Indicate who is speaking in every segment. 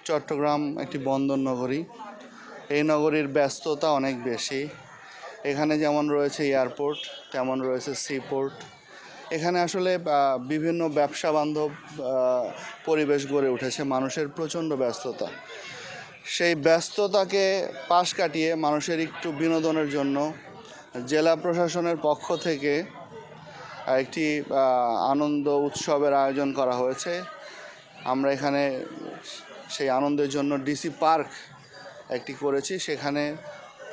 Speaker 1: চট্টগ্রাম একটি বন্দর নগরী। এই নগরীর ব্যস্ততা অনেক বেশি। এখানে যেমন রয়েছে এয়ারপোর্ট, তেমন রয়েছে সিপোর্ট। এখানে আসলে বিভিন্ন ব্যবসা বান্ধব পরিবেশ গড়ে উঠেছে। মানুষের প্রচণ্ড ব্যস্ততা। সেই ব্যস্ততাকে পাশ কাটিয়ে মানুষের একটু বিনোদনের জন্য জেলা প্রশাসনের পক্ষ থেকে একটি আনন্দ উৎসবের আয়োজন করা হয়েছে। আমরা এখানে সেই আনন্দের জন্য ডিসি পার্ক একটি করেছি। সেখানে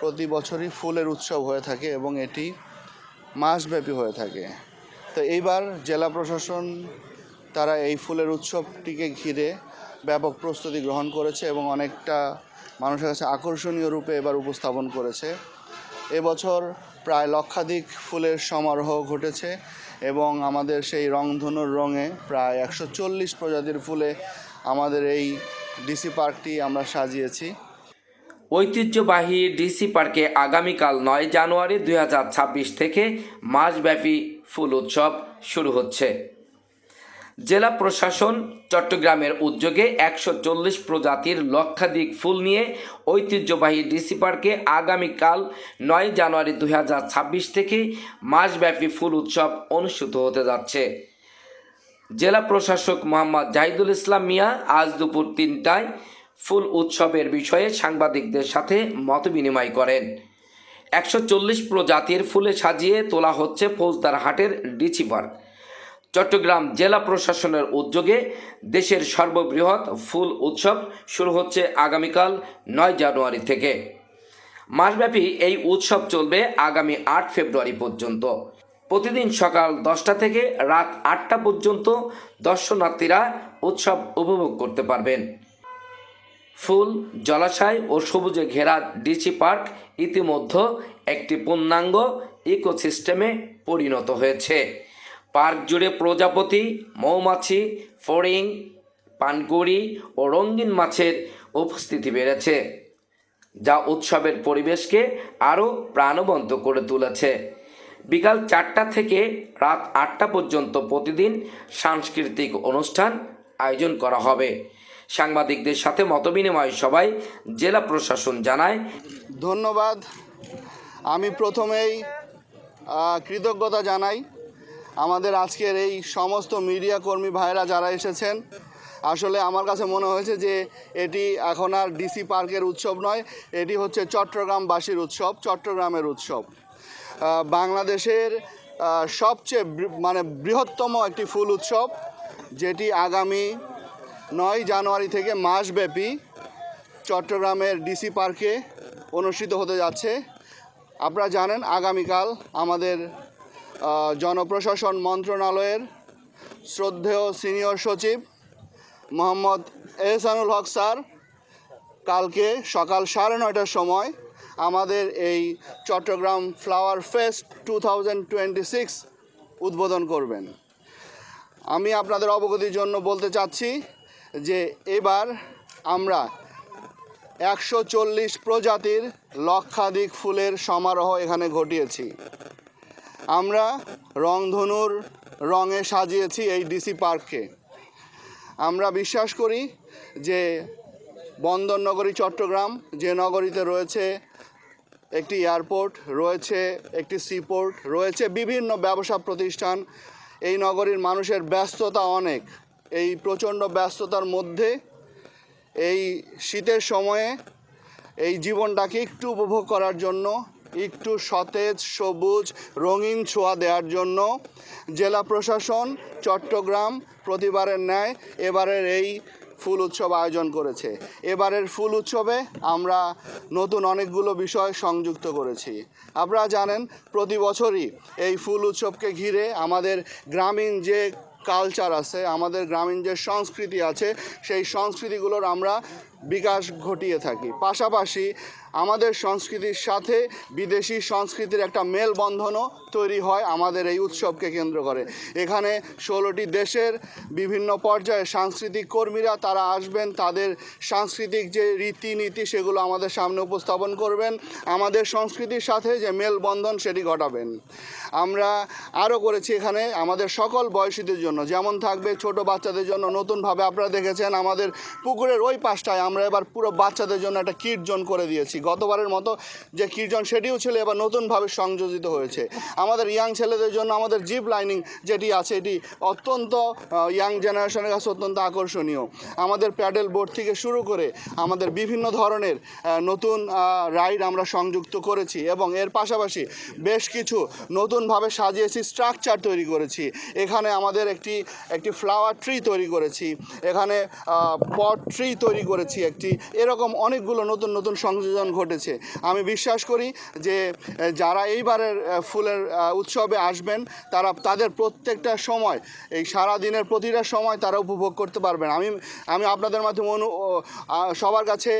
Speaker 1: প্রতি বছরই ফুলের উৎসব হয়ে থাকে এবং এটি মাসব্যাপী হয়ে থাকে। তো এইবার জেলা প্রশাসন তারা এই ফুলের উৎসবটিকে ঘিরে ব্যাপক প্রস্তুতি গ্রহণ করেছে এবং অনেকটা মানুষের কাছে আকর্ষণীয় রূপে এবার উপস্থাপন করেছে। এবছর প্রায় লক্ষাধিক ফুলের সমারোহ ঘটেছে এবং আমাদের সেই রংধনুর রঙে প্রায় 140 প্রজাতির ফুলে আমাদের এই ডিসি পার্কটি আমরা সাজিয়েছি।
Speaker 2: ঐতিহ্যবাহী ডিসি পার্কে আগামীকাল 9 জানুয়ারি 2026 থেকে মাসব্যাপী ফুল উৎসব শুরু হচ্ছে। জেলা প্রশাসন চট্টগ্রামের উদ্যোগে 140 প্রজাতির লক্ষাধিক ফুল নিয়ে ঐতিহ্যবাহী ডিসি পার্কে আগামীকাল 9 জানুয়ারি 2026 থেকে মাসব্যাপী ফুল উৎসব অনুষ্ঠিত হতে যাচ্ছে। জেলা প্রশাসক মোহাম্মদ জাহিদুল ইসলাম মিয়া আজ দুপুর 3টায় ফুল উৎসবের বিষয়ে সাংবাদিকদের সাথে মতবিনিময় করেন। 140 প্রজাতির ফুলে সাজিয়ে তোলা হচ্ছে ফৌজদারহাটের ডিসি পার্ক। চট্টগ্রাম জেলা প্রশাসনের উদ্যোগে দেশের সর্ববৃহৎ ফুল উৎসব শুরু হচ্ছে আগামীকাল 9 জানুয়ারি থেকে। মাসব্যাপী এই উৎসব চলবে আগামী 8 ফেব্রুয়ারি পর্যন্ত। প্রতিদিন সকাল 10টা থেকে রাত 8টা পর্যন্ত দর্শনার্থীরা উৎসব উপভোগ করতে পারবেন। ফুল, জলাশয় ও সবুজে ঘেরা ডিসি পার্ক ইতিমধ্যে একটি পূর্ণাঙ্গ ইকোসিস্টেমে পরিণত হয়েছে। পার্ক জুড়ে প্রজাপতি, মৌমাছি, ফড়িং, পানকুড়ি ও রঙিন মাছের উপস্থিতি বেড়েছে, যা উৎসবের পরিবেশকে আরও প্রাণবন্ত করে তুলেছে। বিকাল 4টা থেকে রাত 8টা পর্যন্ত প্রতিদিন সাংস্কৃতিক অনুষ্ঠান আয়োজন করা হবে। সাংবাদিকদের সাথে মতবিনিময় সভায় জেলা প্রশাসন জানায়,
Speaker 1: ধন্যবাদ। আমি প্রথমেই কৃতজ্ঞতা জানাই আমাদের আজকের এই সমস্ত মিডিয়া কর্মী ভাইরা যারা এসেছেন। আসলে আমার কাছে মনে হয়েছে যে এটি এখন আর ডিসি পার্কের উৎসব নয়, এটি হচ্ছে চট্টগ্রামবাসীর উৎসব, চট্টগ্রামের উৎসব। বাংলাদেশের সবচেয়ে বৃহত্তম একটি ফুল উৎসব, যেটি আগামী 9 জানুয়ারি থেকে মাসব্যাপী চট্টগ্রামের ডিসি পার্কে অনুষ্ঠিত হতে যাচ্ছে। আপনারা জানেন আগামীকাল আমাদের জনপ্রশাসন মন্ত্রণালয়ের শ্রদ্ধেয় সিনিয়র সচিব মোহাম্মদ এহসানুল হক স্যার কালকে সকাল 9:30টার সময় আমাদের এই চট্টগ্রাম ফ্লাওয়ার ফেস্ট 2026 উদ্বোধন করবেন। আমি আপনাদের অবগতির জন্য বলতে চাচ্ছি যে এবার আমরা 140 প্রজাতির লক্ষাধিক ফুলের সমারোহ এখানে ঘটিয়েছি। আমরা রংধনুর রঙে সাজিয়েছি এই ডিসি পার্ককে। আমরা বিশ্বাস করি যে বন্দর নগরী চট্টগ্রাম, যে নগরীতে রয়েছে একটি এয়ারপোর্ট, রয়েছে একটি সিপোর্ট, রয়েছে বিভিন্ন ব্যবসা প্রতিষ্ঠান, এই নগরীর মানুষের ব্যস্ততা অনেক। এই প্রচণ্ড ব্যস্ততার মধ্যে এই শীতের সময়ে এই জীবনটাকে একটু উপভোগ করার জন্য, একটু সতেজ, সবুজ, রঙিন ছোঁয়া দেওয়ার জন্য জেলা প্রশাসন চট্টগ্রাম প্রতিবারের ন্যায় এবারের এই ফুল উৎসব আয়োজন করেছে। এবারের ফুল উৎসবে আমরা নতুন অনেকগুলো বিষয় সংযুক্ত করেছি। আপনারা জানেন প্রতি বছরই এই ফুল উৎসবকে ঘিরে আমাদের গ্রামীণ যে কালচার আছে, আমাদের গ্রামীণ যে সংস্কৃতি আছে, সেই সংস্কৃতিগুলোর আমরা বিকাশ ঘটিয়ে থাকি। পাশাপাশি আমাদের সংস্কৃতির সাথে বিদেশি সংস্কৃতির একটা মেলবন্ধনও তৈরি হয় আমাদের এই উৎসবকে কেন্দ্র করে। এখানে 16টি দেশের বিভিন্ন পর্যায়ে সাংস্কৃতিক কর্মীরা তারা আসবেন, তাদের সাংস্কৃতিক যে রীতিনীতি সেগুলো আমাদের সামনে উপস্থাপন করবেন, আমাদের সংস্কৃতির সাথে যে মেলবন্ধন সেটি ঘটাবেন। আমরা আরও করেছি এখানে আমাদের সকল বয়সীদের জন্য, যেমন থাকবে ছোট বাচ্চাদের জন্য নতুনভাবে আপনারা দেখেছেন আমাদের পুকুরের ওই পাশটায় আমরা এবার পুরো বাচ্চাদের জন্য একটা কিড জোন করে দিয়েছি। গতবারের মতো যে কিড জোন সেটিও ছিল, এবার নতুনভাবে সংযোজিত হয়েছে। আমাদের ইয়াং ছেলেদের জন্য আমাদের জিপ লাইনিং যেটি আছে এটি অত্যন্ত ইয়াং জেনারেশনের কাছে অত্যন্ত আকর্ষণীয়। আমাদের প্যাডেল বোর্ড থেকে শুরু করে আমাদের বিভিন্ন ধরনের নতুন রাইড আমরা সংযুক্ত করেছি এবং এর পাশাপাশি বেশ কিছু নতুনভাবে সাজিয়েছি, স্ট্রাকচার তৈরি করেছি। এখানে আমাদের একটি ফ্লাওয়ার ট্রি তৈরি করেছি, এখানে পট ট্রি তৈরি করেছি একটি, এরকম অনেকগুলো নতুন নতুন সংযোজন ঘটেছে। আমি বিশ্বাস করি যে যারা এইবারের ফুলের উৎসবে আসবেন তাদের প্রত্যেকটা সময়, এই সারা দিনের প্রতিটা সময় তারা উপভোগ করতে পারবেন। আমি আপনাদের মাধ্যমে সবার কাছে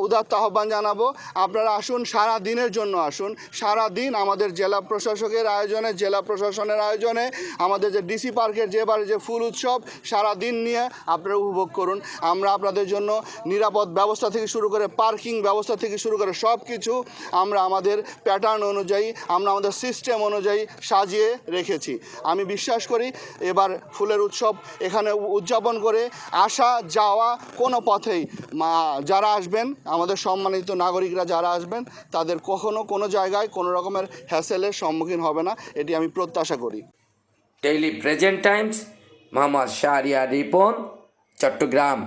Speaker 1: উদাত্ত আহ্বান জানাবো, আপনারা আসুন, সারা দিনের জন্য আসুন। সারা দিন আমাদের জেলা প্রশাসকের আয়োজনে, জেলা প্রশাসনের আয়োজনে আমাদের যে ডিসি পার্কের যেবারে যে ফুল উৎসব, সারা দিন নিয়ে আপনারা উপভোগ করুন। আমরা আপনাদের জন্য নিরাপদ ব্যবস্থা থেকে শুরু করে পার্কিং ব্যবস্থা থেকে শুরু করে সব কিছু আমরা আমাদের প্যাটার্ন অনুযায়ী, আমরা আমাদের সিস্টেম অনুযায়ী সাজিয়ে রেখেছি। আমি বিশ্বাস করি এবার ফুলের উৎসব এখানে উদযাপন করে আসা যাওয়া কোনো পথেই যারা আসবেন, আমাদের সম্মানিত নাগরিকরা যারা আসবেন, তাদের কখনো কোনো জায়গায় কোনো রকমের হ্যাসেলের সম্মুখীন হবে না, এটি আমি প্রত্যাশা করি।
Speaker 2: Daily present times, Mohammad Shahriar Ripon, Chittagong.